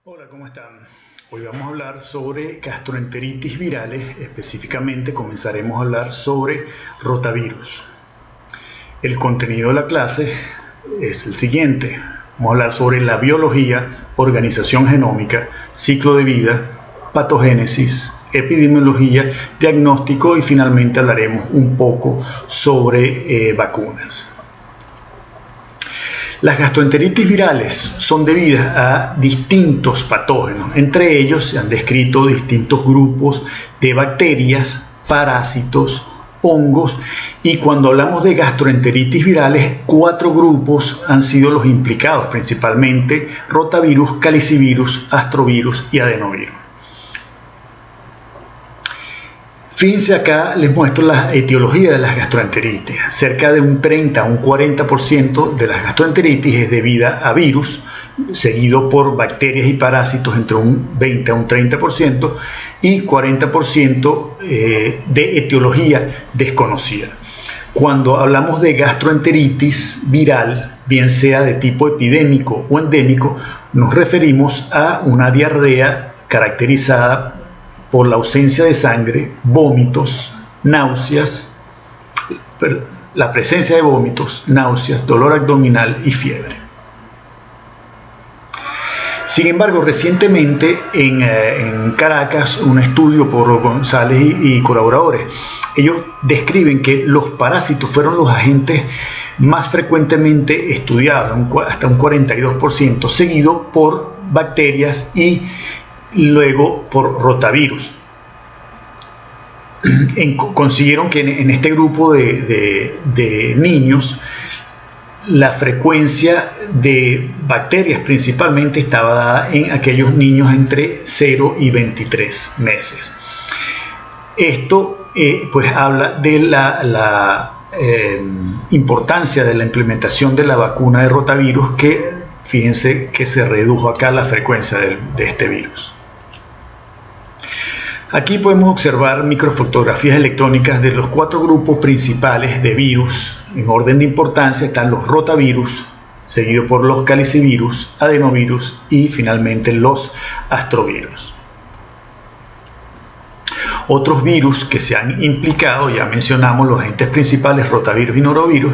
Hola, ¿cómo están? Hoy vamos a hablar sobre gastroenteritis virales, específicamente comenzaremos a hablar sobre rotavirus. El contenido de la clase es el siguiente. Vamos a hablar sobre la biología, organización genómica, ciclo de vida, patogénesis, epidemiología, diagnóstico y finalmente hablaremos un poco sobre vacunas. Las gastroenteritis virales son debidas a distintos patógenos. Entre ellos se han descrito distintos grupos de bacterias, parásitos, hongos, y cuando hablamos de gastroenteritis virales, 4 grupos han sido los implicados, principalmente rotavirus, calicivirus, astrovirus y adenovirus. Fíjense acá, les muestro la etiología de las gastroenteritis. Cerca de un 30 a un 40% de las gastroenteritis es debida a virus, seguido por bacterias y parásitos entre un 20 a un 30% y 40% de etiología desconocida. Cuando hablamos de gastroenteritis viral, bien sea de tipo epidémico o endémico, nos referimos a una diarrea caracterizada por la ausencia de sangre, vómitos, náuseas, la presencia de vómitos, náuseas, dolor abdominal y fiebre. Sin embargo, recientemente en Caracas, un estudio por González y colaboradores, ellos describen que los parásitos fueron los agentes más frecuentemente estudiados, hasta un 42%, seguido por bacterias y luego por rotavirus. Consiguieron que en este grupo de niños la frecuencia de bacterias principalmente estaba dada en aquellos niños entre 0 y 23 meses. Esto pues habla de la importancia de la implementación de la vacuna de rotavirus, que fíjense que se redujo acá la frecuencia de este virus. Aquí podemos observar microfotografías electrónicas de los 4 grupos principales de virus. En orden de importancia están los rotavirus, seguido por los calicivirus, adenovirus y finalmente los astrovirus. Otros virus que se han implicado, ya mencionamos los agentes principales, rotavirus y norovirus,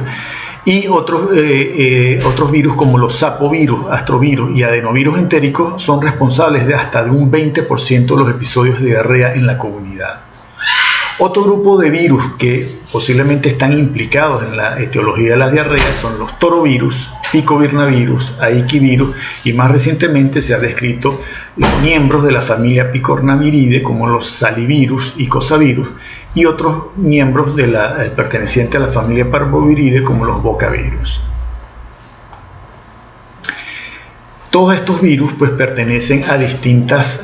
y otros virus como los sapovirus, astrovirus y adenovirus entéricos son responsables de hasta de un 20% de los episodios de diarrea en la comunidad. Otro grupo de virus que posiblemente están implicados en la etiología de las diarreas son los torovirus, picovirnavirus, aiquivirus y más recientemente se ha descrito los miembros de la familia Picornaviridae como los salivirus y cosavirus y otros miembros pertenecientes a la familia Parvoviridae como los bocavirus. Todos estos virus pues pertenecen a distintas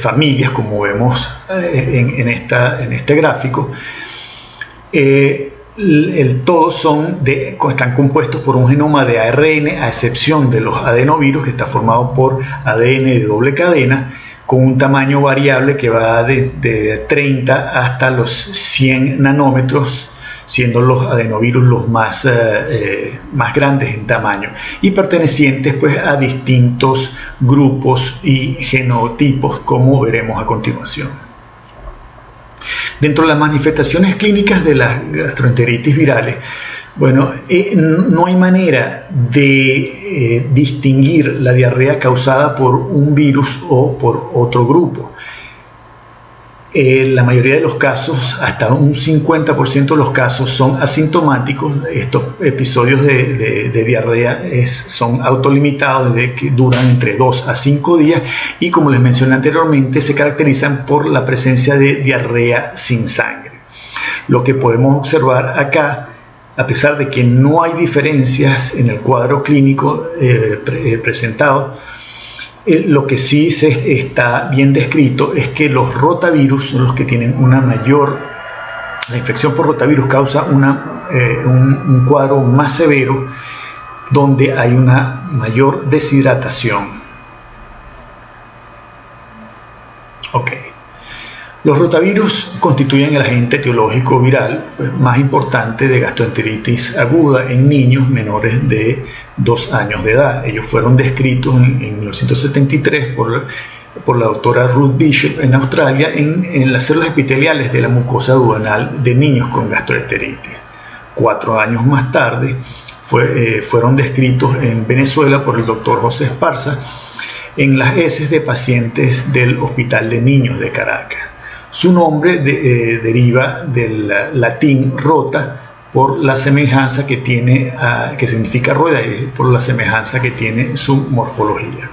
familias, como vemos en este gráfico. Todos están compuestos por un genoma de ARN, a excepción de los adenovirus, que está formado por ADN de doble cadena, con un tamaño variable que va de 30 hasta los 100 nanómetros, siendo los adenovirus los más grandes en tamaño y pertenecientes pues a distintos grupos y genotipos, como veremos a continuación. Dentro de las manifestaciones clínicas de las gastroenteritis virales, bueno, no hay manera de distinguir la diarrea causada por un virus o por otro grupo. La mayoría de los casos, hasta un 50% de los casos, son asintomáticos. Estos episodios de diarrea son autolimitados, que duran entre 2 a 5 días y, como les mencioné anteriormente, se caracterizan por la presencia de diarrea sin sangre. Lo que podemos observar acá, a pesar de que no hay diferencias en el cuadro clínico presentado, lo que sí está bien descrito es que los rotavirus son los que tienen la infección por rotavirus causa un cuadro más severo, donde hay una mayor deshidratación. Ok. Los rotavirus constituyen el agente etiológico viral más importante de gastroenteritis aguda en niños menores de 2 años de edad. Ellos fueron descritos en 1973 por la doctora Ruth Bishop en Australia en las células epiteliales de la mucosa duodenal de niños con gastroenteritis. 4 años más tarde fueron descritos en Venezuela por el doctor José Esparza en las heces de pacientes del Hospital de Niños de Caracas. Su nombre deriva del latín rota por la semejanza que tiene, que significa rueda, y por la semejanza que tiene su morfología.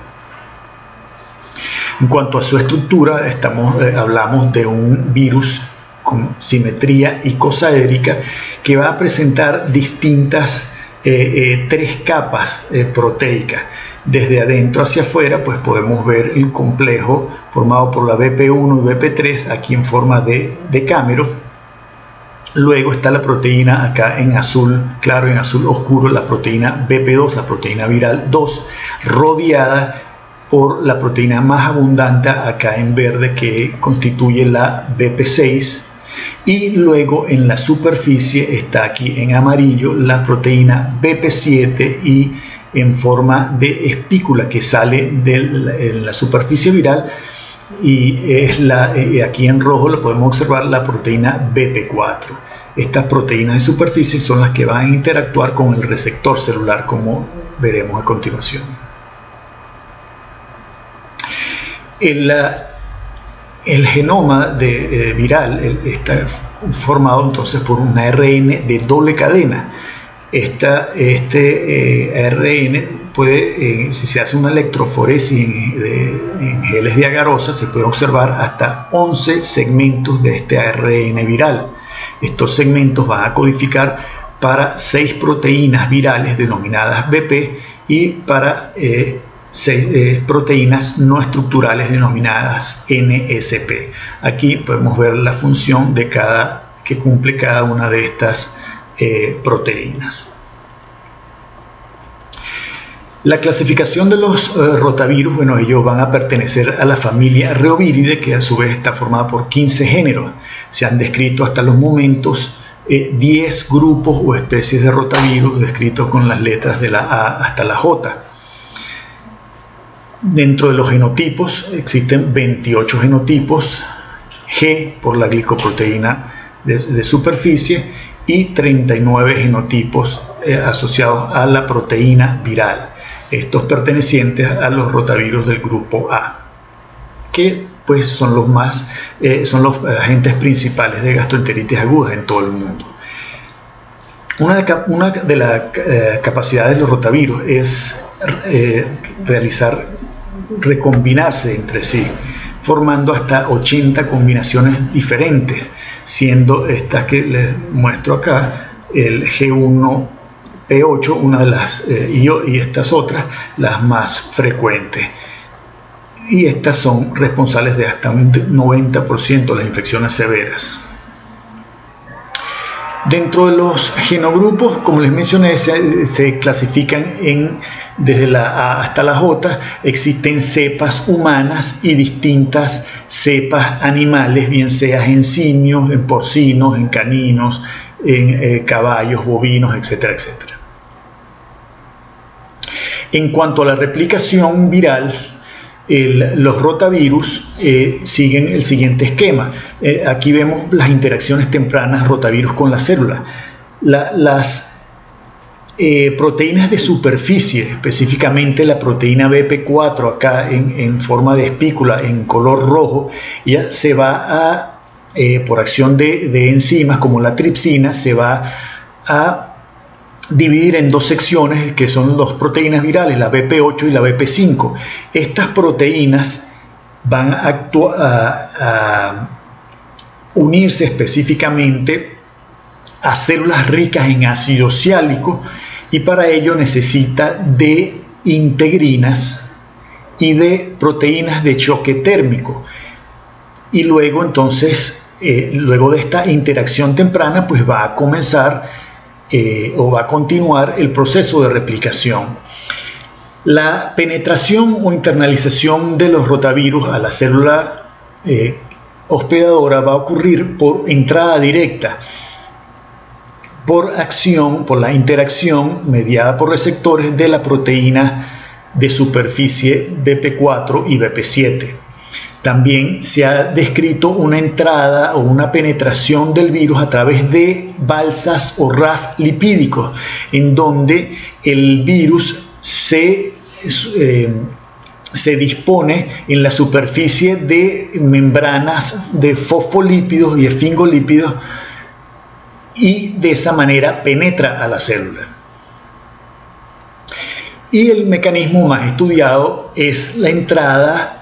En cuanto a su estructura, hablamos de un virus con simetría icosaédrica que va a presentar distintas 3 capas proteicas. Desde adentro hacia afuera, pues podemos ver el complejo formado por la BP1 y BP3 aquí en forma de decámero. Luego está la proteína acá en azul claro y en azul oscuro, la proteína BP2, la proteína viral 2, rodeada por la proteína más abundante acá en verde, que constituye la BP6. Y luego en la superficie está aquí en amarillo la proteína BP7 y en forma de espícula que sale en la superficie viral, y aquí en rojo lo podemos observar la proteína BP4. Estas proteínas de superficie son las que van a interactuar con el receptor celular, como veremos a continuación. El genoma viral está formado entonces por un ARN de doble cadena. Este ARN puede, si se hace una electroforesis en geles de agarosa, se puede observar hasta 11 segmentos de este ARN viral. Estos segmentos van a codificar para 6 proteínas virales denominadas BP y para 6 proteínas no estructurales denominadas NSP. Aquí podemos ver la función que cumple cada una de estas proteínas. La clasificación de los rotavirus, bueno, ellos van a pertenecer a la familia Reoviridae, que a su vez está formada por 15 géneros. Se han descrito hasta los momentos 10 grupos o especies de rotavirus descritos con las letras de la A hasta la J. Dentro de los genotipos existen 28 genotipos, G por la glicoproteína de superficie, y 39 genotipos asociados a la proteína viral, estos pertenecientes a los rotavirus del grupo A, que pues son los agentes principales de gastroenteritis aguda en todo el mundo. Una de las capacidades de los rotavirus es recombinarse entre sí, formando hasta 80 combinaciones diferentes, siendo estas que les muestro acá, el G1P8, una de las, y estas otras, las más frecuentes. Y estas son responsables de hasta un 90% de las infecciones severas. Dentro de los genogrupos, como les mencioné, se clasifican desde la A hasta la J. Existen cepas humanas y distintas cepas animales, bien sea en simios, en porcinos, en caninos, en caballos, bovinos, etcétera, etcétera. En cuanto a la replicación viral, los rotavirus siguen el siguiente esquema. Aquí vemos las interacciones tempranas rotavirus con la célula. Las proteínas de superficie, específicamente la proteína BP4 acá en forma de espícula en color rojo, ya se va por acción de enzimas como la tripsina, se va a dividir en 2 secciones que son 2 proteínas virales, la BP8 y la BP5. Estas proteínas van a unirse específicamente a células ricas en ácido siálico, y para ello necesita de integrinas y de proteínas de choque térmico. Y luego entonces, luego de esta interacción temprana, pues va a comenzar o va a continuar el proceso de replicación. La penetración o internalización de los rotavirus a la célula hospedadora va a ocurrir por entrada directa, por la interacción mediada por receptores de la proteína de superficie BP4 y BP7. También se ha descrito una entrada o una penetración del virus a través de balsas o RAF lipídicos, en donde el virus se dispone en la superficie de membranas de fosfolípidos y esfingolípidos, y de esa manera penetra a la célula. Y el mecanismo más estudiado es la entrada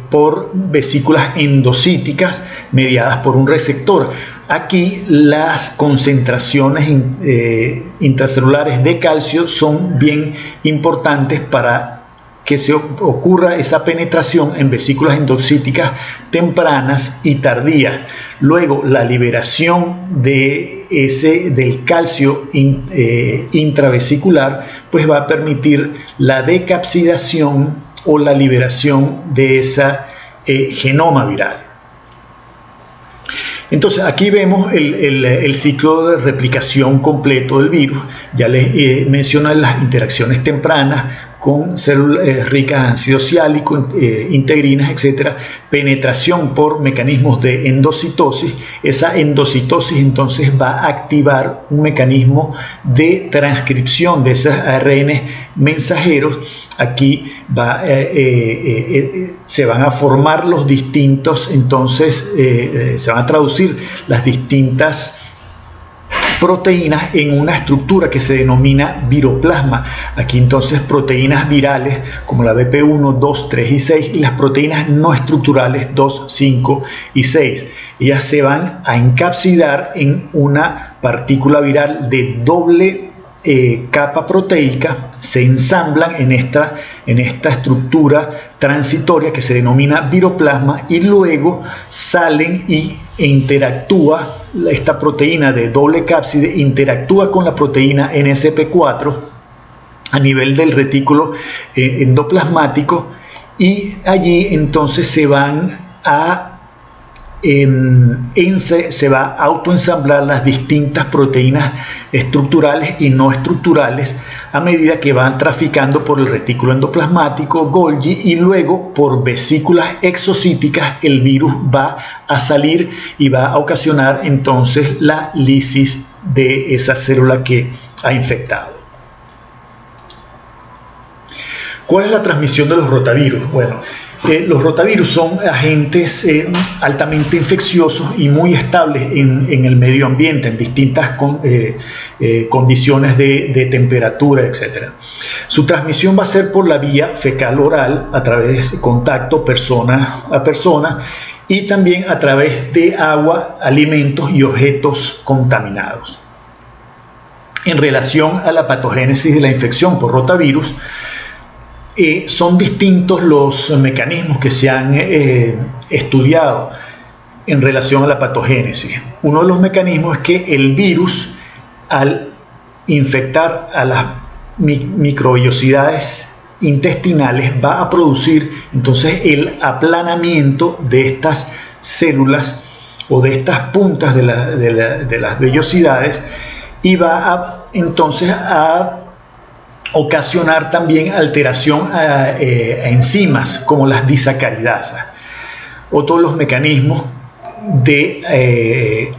por vesículas endocíticas mediadas por un receptor. Aquí las concentraciones intracelulares de calcio son bien importantes para que se ocurra esa penetración en vesículas endocíticas tempranas y tardías. Luego, la liberación del calcio intravesicular pues va a permitir la decapsidación o la liberación de esa genoma viral. Entonces aquí vemos el ciclo de replicación completo del virus. Ya les mencioné las interacciones tempranas con células ricas en ácido ciálico, integrinas, etc. Penetración por mecanismos de endocitosis. Esa endocitosis entonces va a activar un mecanismo de transcripción de esos ARN mensajeros. Aquí se van a formar los distintos, entonces se van a traducir las distintas proteínas en una estructura que se denomina viroplasma. Aquí entonces proteínas virales como la BP1, 2, 3 y 6 y las proteínas no estructurales 2, 5 y 6. Ellas se van a encapsidar en una partícula viral de doble capa proteica, se ensamblan en esta estructura transitoria que se denomina viroplasma, y luego salen e interactúa esta proteína de doble cápside, interactúa con la proteína NSP4 a nivel del retículo endoplasmático, y allí entonces se van a se va a autoensamblar las distintas proteínas estructurales y no estructurales a medida que van traficando por el retículo endoplasmático, Golgi, y luego por vesículas exocíticas el virus va a salir y va a ocasionar entonces la lisis de esa célula que ha infectado. ¿Cuál es la transmisión de los rotavirus? Bueno, los rotavirus son agentes altamente infecciosos y muy estables en el medio ambiente, en distintas condiciones de temperatura, etc. Su transmisión va a ser por la vía fecal-oral, a través de contacto persona a persona, y también a través de agua, alimentos y objetos contaminados. En relación a la patogénesis de la infección por rotavirus, son distintos los mecanismos que se han estudiado en relación a la patogénesis. Uno de los mecanismos es que el virus, al infectar a las microvellosidades intestinales, va a producir entonces el aplanamiento de estas células o de estas puntas de las vellosidades, y va entonces a ocasionar también alteración a enzimas como las disacaridasas. Otro de los mecanismos de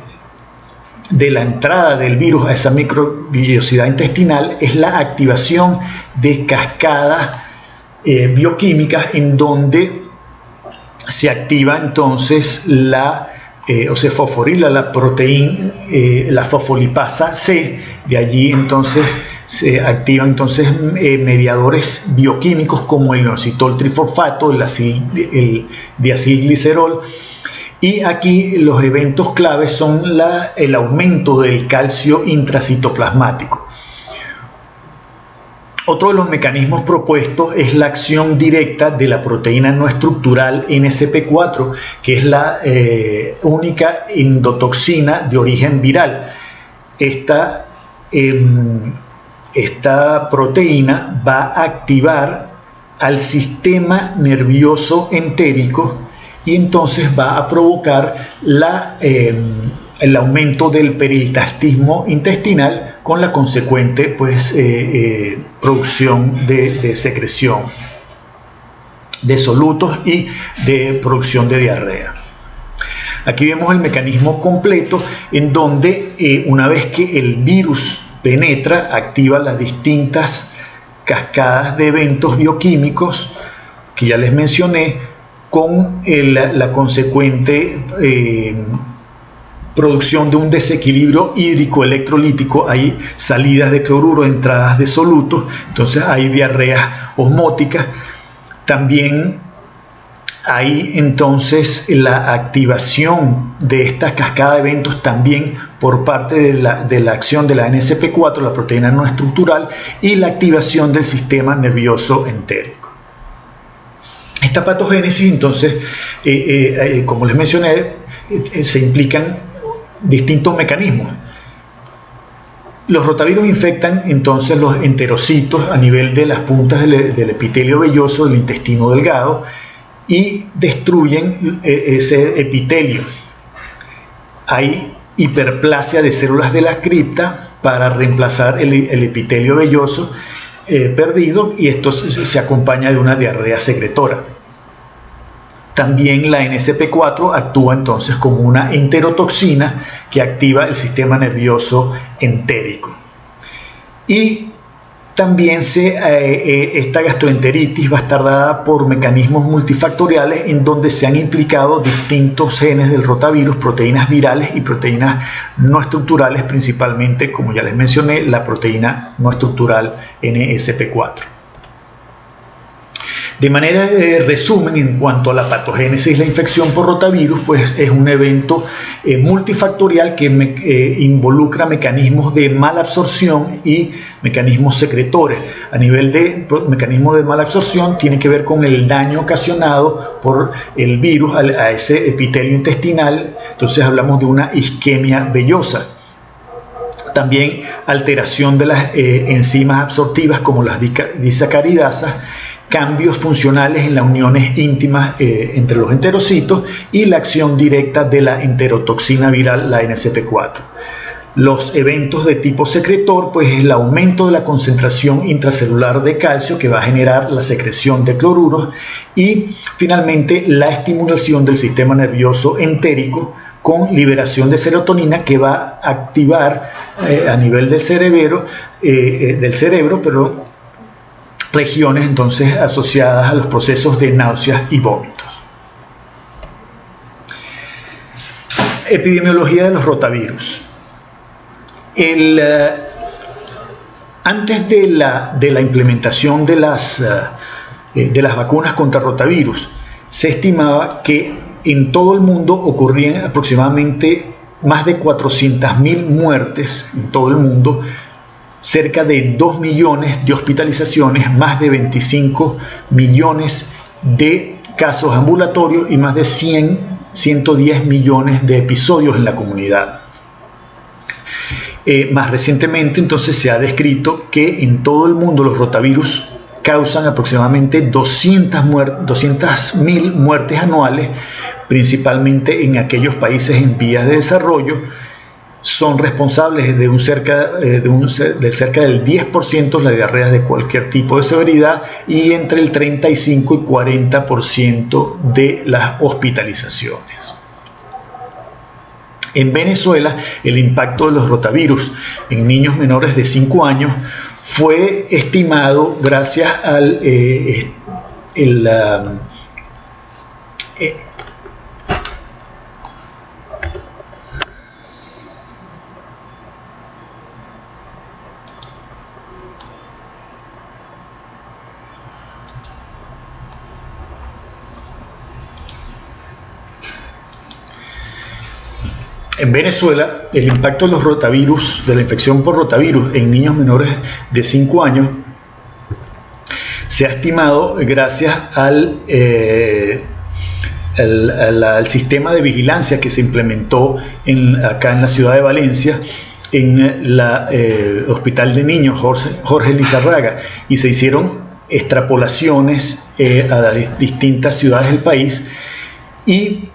la entrada del virus a esa microvellosidad intestinal es la activación de cascadas bioquímicas, en donde se activa entonces o se fosforila la proteína, la fosfolipasa C. De allí entonces se activan entonces mediadores bioquímicos como el inositol trifosfato, el diacilglicerol, y aquí los eventos claves son el aumento del calcio intracitoplasmático. Otro de los mecanismos propuestos es la acción directa de la proteína no estructural NSP4, que es la única endotoxina de origen viral. Esta proteína va a activar al sistema nervioso entérico y entonces va a provocar el aumento del peristaltismo intestinal con la consecuente producción de secreción de solutos y de producción de diarrea. Aquí vemos el mecanismo completo en donde una vez que el virus penetra, activa las distintas cascadas de eventos bioquímicos que ya les mencioné, con la consecuente producción de un desequilibrio hídrico-electrolítico. Hay salidas de cloruro, entradas de solutos, entonces hay diarreas osmóticas. También hay entonces la activación de esta cascada de eventos también por parte de la acción de la NSP4, la proteína no estructural, y la activación del sistema nervioso entérico. Esta patogénesis, entonces, como les mencioné, se implican distintos mecanismos. Los rotavirus infectan entonces los enterocitos a nivel de las puntas del epitelio velloso del intestino delgado y destruyen ese epitelio. Hay hiperplasia de células de la cripta para reemplazar el epitelio velloso perdido, y esto se acompaña de una diarrea secretora. También la NSP4 actúa entonces como una enterotoxina que activa el sistema nervioso entérico. Y también esta gastroenteritis va a estar dada por mecanismos multifactoriales en donde se han implicado distintos genes del rotavirus, proteínas virales y proteínas no estructurales, principalmente, como ya les mencioné, la proteína no estructural NSP4. De manera de resumen, en cuanto a la patogénesis de la infección por rotavirus, pues es un evento multifactorial que involucra mecanismos de malabsorción y mecanismos secretores. A nivel de mecanismo de malabsorción tiene que ver con el daño ocasionado por el virus a ese epitelio intestinal, entonces hablamos de una isquemia vellosa. También alteración de las enzimas absortivas como las disacaridasas, cambios funcionales en las uniones íntimas entre los enterocitos y la acción directa de la enterotoxina viral, la NSP4. Los eventos de tipo secretor, pues es el aumento de la concentración intracelular de calcio que va a generar la secreción de cloruros, y finalmente la estimulación del sistema nervioso entérico con liberación de serotonina que va a activar a nivel del cerebro, regiones entonces asociadas a los procesos de náuseas y vómitos. Epidemiología de los rotavirus. Antes de la implementación de las vacunas contra rotavirus, se estimaba que en todo el mundo ocurrían aproximadamente más de 400.000 muertes en todo el mundo, cerca de 2 millones de hospitalizaciones, más de 25 millones de casos ambulatorios y más de 110 millones de episodios en la comunidad. Más recientemente, entonces, se ha descrito que en todo el mundo los rotavirus causan aproximadamente 200.000 muertes anuales, principalmente en aquellos países en vías de desarrollo. Son responsables de cerca del 10% de las diarreas de cualquier tipo de severidad y entre el 35 y 40% de las hospitalizaciones. En Venezuela, el impacto de los rotavirus en niños menores de 5 años fue estimado gracias al En Venezuela, el impacto de los rotavirus, de la infección por rotavirus en niños menores de 5 años, se ha estimado gracias al sistema de vigilancia que se implementó acá en la ciudad de Valencia, en el Hospital de Niños Jorge Lizarraga, y se hicieron extrapolaciones a las distintas ciudades del país, Y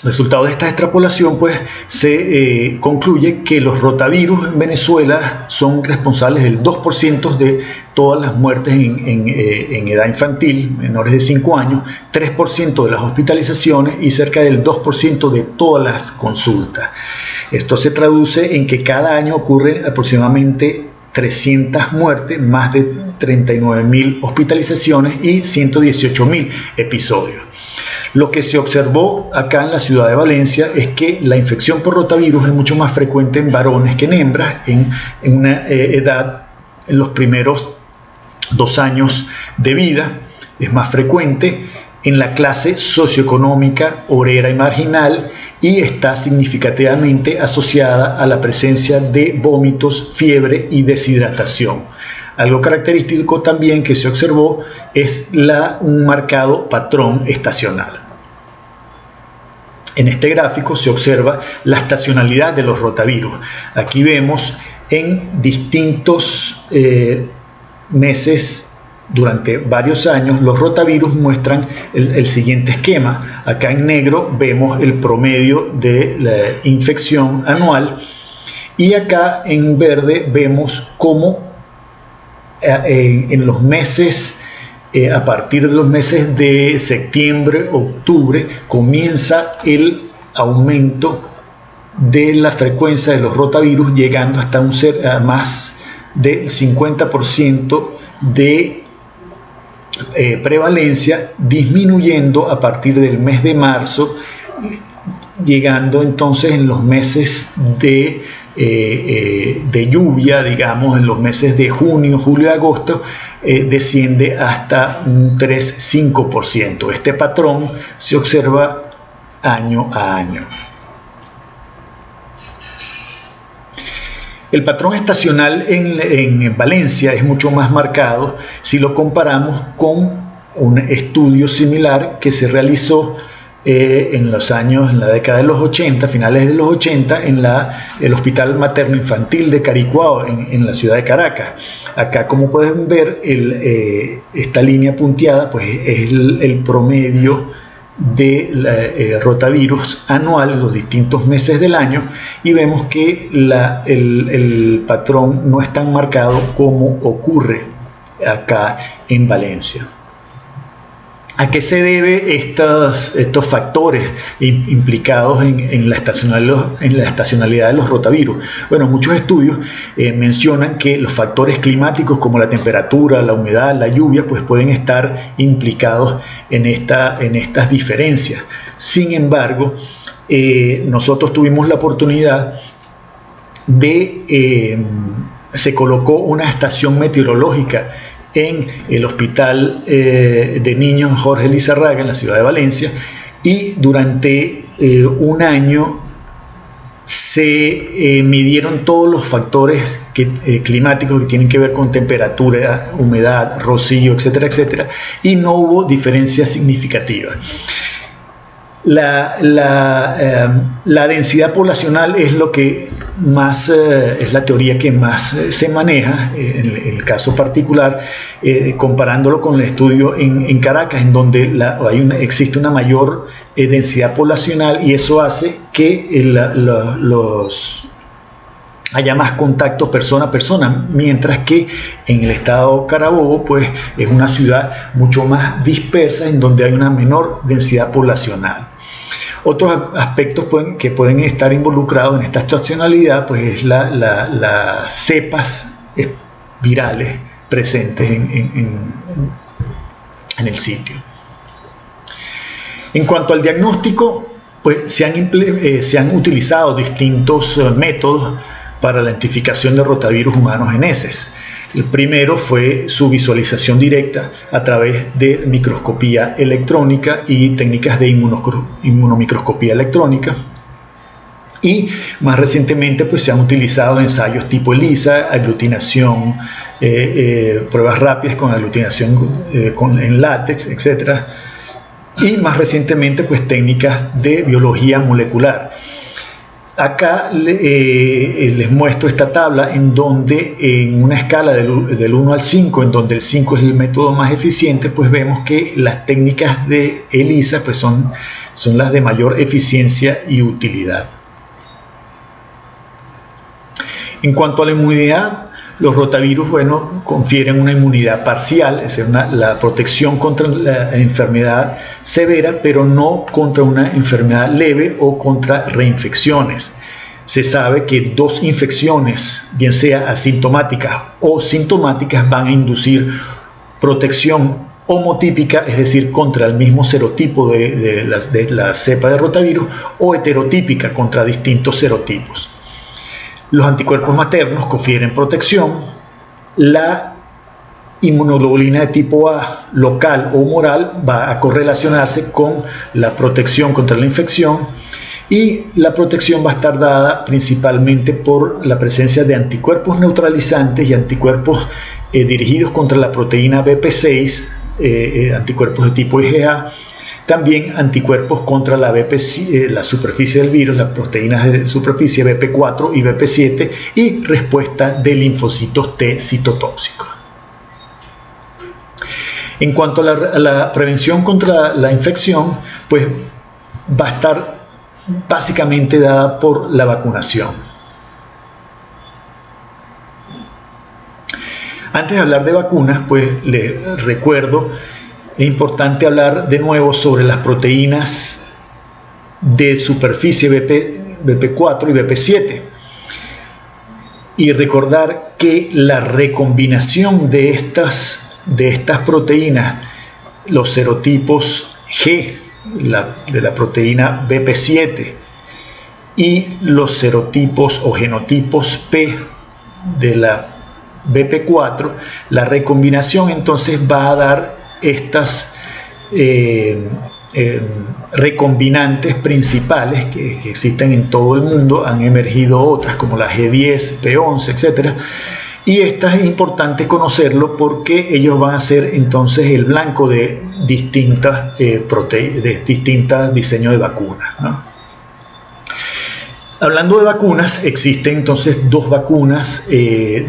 resultado de esta extrapolación, pues se concluye que los rotavirus en Venezuela son responsables del 2% de todas las muertes en edad infantil, menores de 5 años, 3% de las hospitalizaciones y cerca del 2% de todas las consultas. Esto se traduce en que cada año ocurren aproximadamente 300 muertes, más de 39.000 hospitalizaciones y 118.000 episodios. Lo que se observó acá en la ciudad de Valencia es que la infección por rotavirus es mucho más frecuente en varones que en hembras, en una edad, en los primeros 2 años de vida, es más frecuente en la clase socioeconómica, obrera y marginal, y está significativamente asociada a la presencia de vómitos, fiebre y deshidratación. Algo característico también que se observó es un marcado patrón estacional. En este gráfico se observa la estacionalidad de los rotavirus. Aquí vemos en distintos meses durante varios años los rotavirus muestran el siguiente esquema. Acá en negro vemos el promedio de la infección anual y acá en verde vemos cómo en los meses a partir de los meses de septiembre, octubre, comienza el aumento de la frecuencia de los rotavirus, llegando hasta a más del 50% de prevalencia, disminuyendo a partir del mes de marzo, llegando entonces en los meses de lluvia, digamos, en los meses de junio, julio y agosto, desciende hasta un 3-5%. Este patrón se observa año a año. El patrón estacional en Valencia es mucho más marcado si lo comparamos con un estudio similar que se realizó en la década de los 80, finales de los 80, en el Hospital Materno Infantil de Caricuao, en la ciudad de Caracas. Acá, como pueden ver, esta línea punteada pues, es el promedio de rotavirus anual en los distintos meses del año, y vemos que el patrón no es tan marcado como ocurre acá en Valencia. ¿A qué se debe estos factores implicados en la estacionalidad de los rotavirus? Bueno, muchos estudios mencionan que los factores climáticos como la temperatura, la humedad, la lluvia, pues pueden estar implicados en estas diferencias. Sin embargo, nosotros tuvimos la oportunidad se colocó una estación meteorológica en el Hospital de Niños Jorge Lizarraga en la ciudad de Valencia, y durante un año se midieron todos los factores climáticos que tienen que ver con temperatura, humedad, rocío, etcétera, etcétera, y no hubo diferencias significativas. La densidad poblacional es lo que más es la teoría que más se maneja en el caso particular, comparándolo con el estudio en Caracas, en donde existe una mayor densidad poblacional, y eso hace que haya más contacto persona a persona, mientras que en el estado Carabobo pues es una ciudad mucho más dispersa, en donde hay una menor densidad poblacional. Otros aspectos que pueden estar involucrados en esta estacionalidad pues es las cepas virales presentes en el sitio. En cuanto al diagnóstico, pues se han utilizado distintos métodos para la identificación de rotavirus humanos en heces. El primero fue su visualización directa a través de microscopía electrónica y técnicas de inmunomicroscopía electrónica. Y más recientemente pues, se han utilizado ensayos tipo ELISA, aglutinación, pruebas rápidas con aglutinación en látex, etc. Y más recientemente pues, técnicas de biología molecular. Acá les muestro esta tabla en donde en una escala del 1 al 5, en donde el 5 es el método más eficiente, pues vemos que las técnicas de ELISA pues son las de mayor eficiencia y utilidad. En cuanto a la inmunidad, los rotavirus, bueno, confieren una inmunidad parcial, es decir, la protección contra la enfermedad severa, pero no contra una enfermedad leve o contra reinfecciones. Se sabe que 2 infecciones, bien sea asintomáticas o sintomáticas, van a inducir protección homotípica, es decir, contra el mismo serotipo de la cepa de rotavirus, o heterotípica contra distintos serotipos. Los anticuerpos maternos confieren protección. La inmunoglobulina de tipo A, local o humoral, va a correlacionarse con la protección contra la infección, y la protección va a estar dada principalmente por la presencia de anticuerpos neutralizantes y anticuerpos dirigidos contra la proteína BP6, anticuerpos de tipo IgA. También anticuerpos contra la superficie del virus, las proteínas de superficie BP4 y BP7, y respuesta de linfocitos T citotóxicos. En cuanto a la prevención contra la infección, pues va a estar básicamente dada por la vacunación. Antes de hablar de vacunas, pues les recuerdo, es importante hablar de nuevo sobre las proteínas de superficie BP4 y BP7 y recordar que la recombinación de estas proteínas, los serotipos G de la proteína BP7 y los serotipos o genotipos P de la BP4, la recombinación entonces va a dar estas recombinantes principales que existen en todo el mundo. Han emergido otras como la G10, P11, etc. Y estas es importante conocerlo porque ellos van a ser entonces el blanco de distintos diseños de vacunas, ¿no? Hablando de vacunas, existen entonces 2 vacunas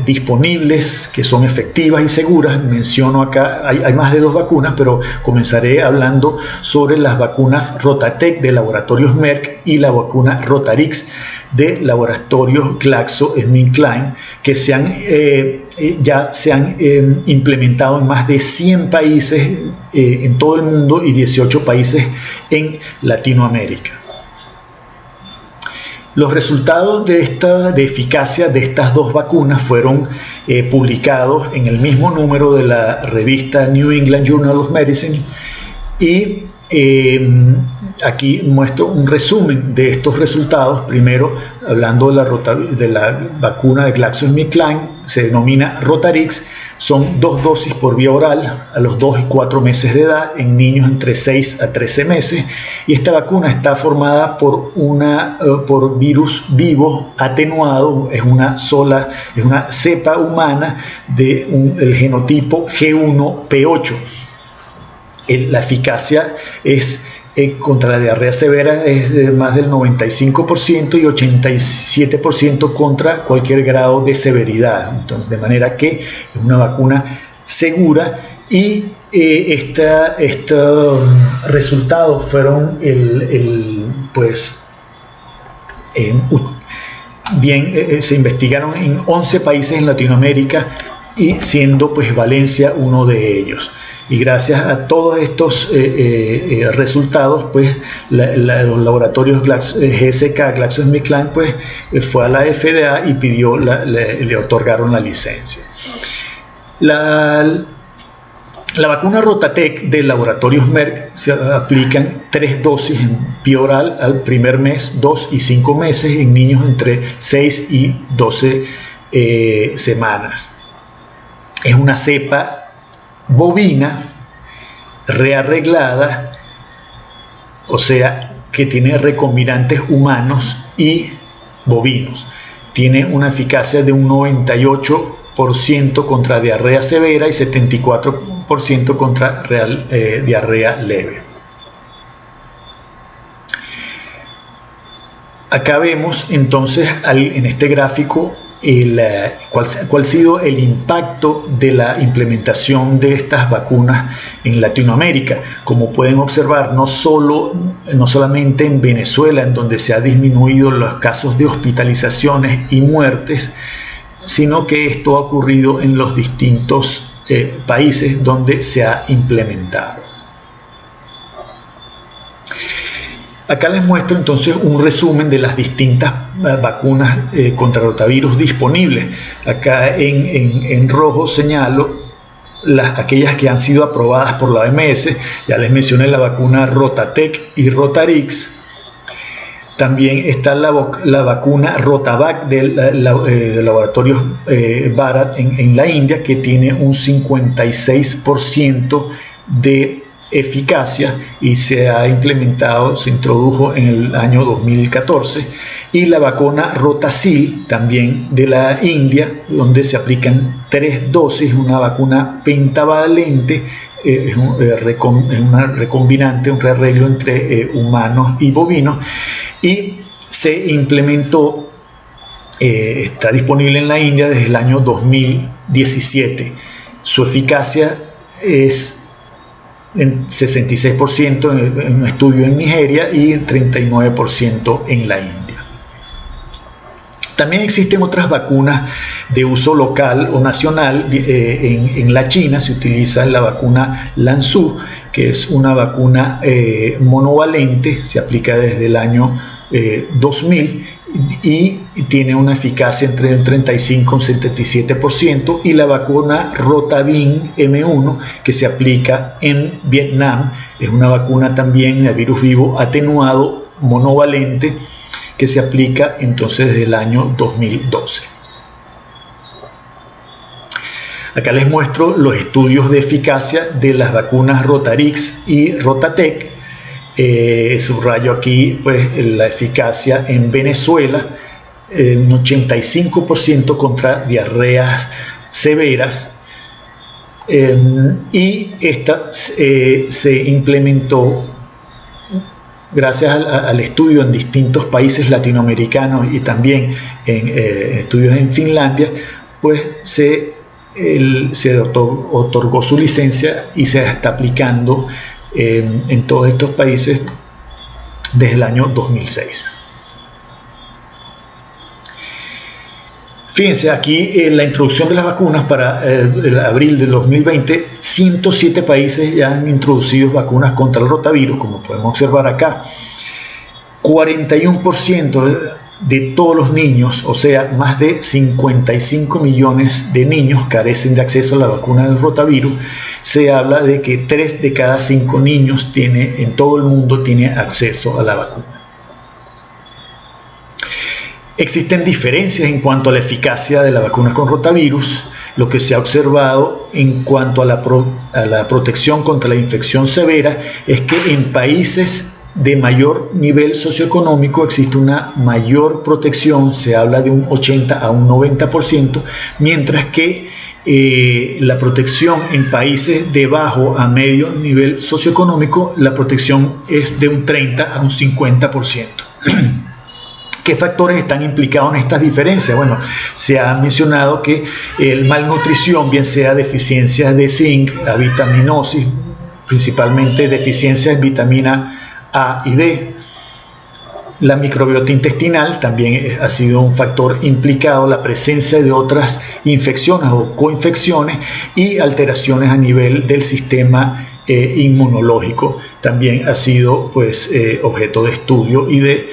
disponibles que son efectivas y seguras. Menciono acá, hay más de 2 vacunas, pero comenzaré hablando sobre las vacunas Rotatec de laboratorios Merck y la vacuna Rotarix de laboratorios GlaxoSmithKline, que ya se han implementado en más de 100 países en todo el mundo y 18 países en Latinoamérica. Los resultados de eficacia de estas 2 vacunas fueron publicados en el mismo número de la revista New England Journal of Medicine, y aquí muestro un resumen de estos resultados. Primero, hablando de la vacuna de GlaxoSmithKline, se denomina Rotarix. Son 2 dosis por vía oral a los 2 y 4 meses de edad en niños entre 6 a 13 meses, y esta vacuna está formada por virus vivo atenuado. Es una cepa humana del genotipo G1P8. La eficacia es contra la diarrea severa es de más del 95% y 87% contra cualquier grado de severidad. Entonces, de manera que es una vacuna segura, y estos resultados fueron se investigaron en 11 países en Latinoamérica, y siendo pues Valencia uno de ellos. Y gracias a todos estos resultados, pues los laboratorios GSK, GlaxoSmithKline, pues fue a la FDA y le otorgaron la licencia. La vacuna Rotatec de laboratorios Merck se aplican 3 dosis en vía oral al primer mes, 2 y 5 meses en niños entre 6 y 12 semanas. Es una cepa bovina rearreglada, o sea que tiene recombinantes humanos y bovinos. Tiene una eficacia de un 98% contra diarrea severa y 74% contra diarrea leve. Acá vemos entonces en este gráfico cuál ha sido el impacto de la implementación de estas vacunas en Latinoamérica. Como pueden observar, no solamente en Venezuela, en donde se han disminuido los casos de hospitalizaciones y muertes, sino que esto ha ocurrido en los distintos países donde se ha implementado. Acá les muestro entonces un resumen de las distintas vacunas contra rotavirus disponibles. Acá en rojo señalo aquellas que han sido aprobadas por la OMS. Ya les mencioné la vacuna Rotatec y Rotarix. También está la vacuna Rotavac del laboratorio Bharat en la India, que tiene un 56% de eficacia y se introdujo en el año 2014, y la vacuna Rotacil también de la India, donde se aplican 3 dosis, una vacuna pentavalente, es una recombinante, un rearreglo entre humanos y bovinos, y se implementó, está disponible en la India desde el año 2017. Su eficacia es en 66% en un estudio en Nigeria y 39% en la India. También existen otras vacunas de uso local o nacional. En la China se utiliza la vacuna Lanzhou, que es una vacuna monovalente, se aplica desde el año 2000 y tiene una eficacia entre un 35 y un 77%, y la vacuna Rotavin M1, que se aplica en Vietnam, es una vacuna también de virus vivo atenuado monovalente, que se aplica entonces desde el año 2012. Acá les muestro los estudios de eficacia de las vacunas Rotarix y Rotatec. Subrayo aquí pues la eficacia en Venezuela, un 85% contra diarreas severas, y esta se implementó gracias al estudio en distintos países latinoamericanos y también en estudios en Finlandia, pues se otorgó su licencia y se está aplicando en todos estos países desde el año 2006. Fíjense aquí la introducción de las vacunas para abril del 2020. 107 países ya han introducido vacunas contra el rotavirus, como podemos observar acá. 41% de todos los niños, o sea, más de 55 millones de niños carecen de acceso a la vacuna del rotavirus. Se habla de que 3 de cada 5 niños en todo el mundo tiene acceso a la vacuna. Existen diferencias en cuanto a la eficacia de la vacuna con rotavirus. Lo que se ha observado en cuanto a la protección contra la infección severa es que en países de mayor nivel socioeconómico existe una mayor protección, se habla de un 80 a un 90%, mientras que la protección en países de bajo a medio nivel socioeconómico, la protección es de un 30 a un 50%. ¿Qué factores están implicados en estas diferencias? Bueno, se ha mencionado que la malnutrición, bien sea deficiencias de zinc, avitaminosis, principalmente deficiencias de vitamina A y D. La microbiota intestinal también ha sido un factor implicado, la presencia de otras infecciones o coinfecciones y alteraciones a nivel del sistema inmunológico también ha sido pues, objeto de estudio y de...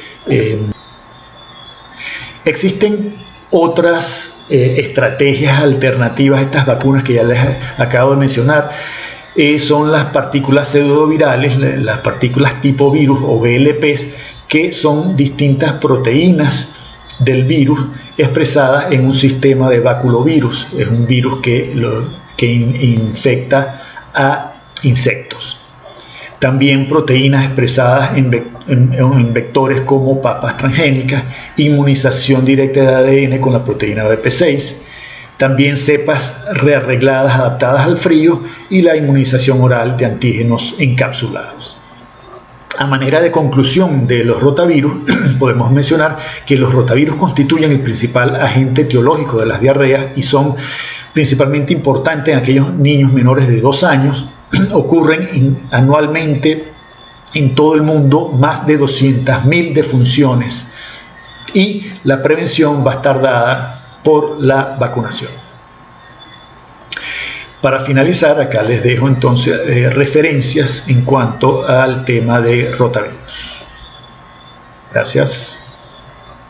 Existen otras estrategias alternativas a estas vacunas que ya les acabo de mencionar. Son las partículas pseudovirales, las partículas tipo virus o VLPs, que son distintas proteínas del virus expresadas en un sistema de baculovirus. Es un virus que infecta a insectos. También proteínas expresadas en vectores como papas transgénicas, inmunización directa de ADN con la proteína BP6, también cepas rearregladas adaptadas al frío y la inmunización oral de antígenos encapsulados. A manera de conclusión de los rotavirus, podemos mencionar que los rotavirus constituyen el principal agente etiológico de las diarreas y son principalmente importantes en aquellos niños menores de 2 años. Ocurren anualmente en todo el mundo más de 200.000 defunciones y la prevención va a estar dada por la vacunación. Para finalizar, acá les dejo entonces referencias en cuanto al tema de rotavirus. Gracias.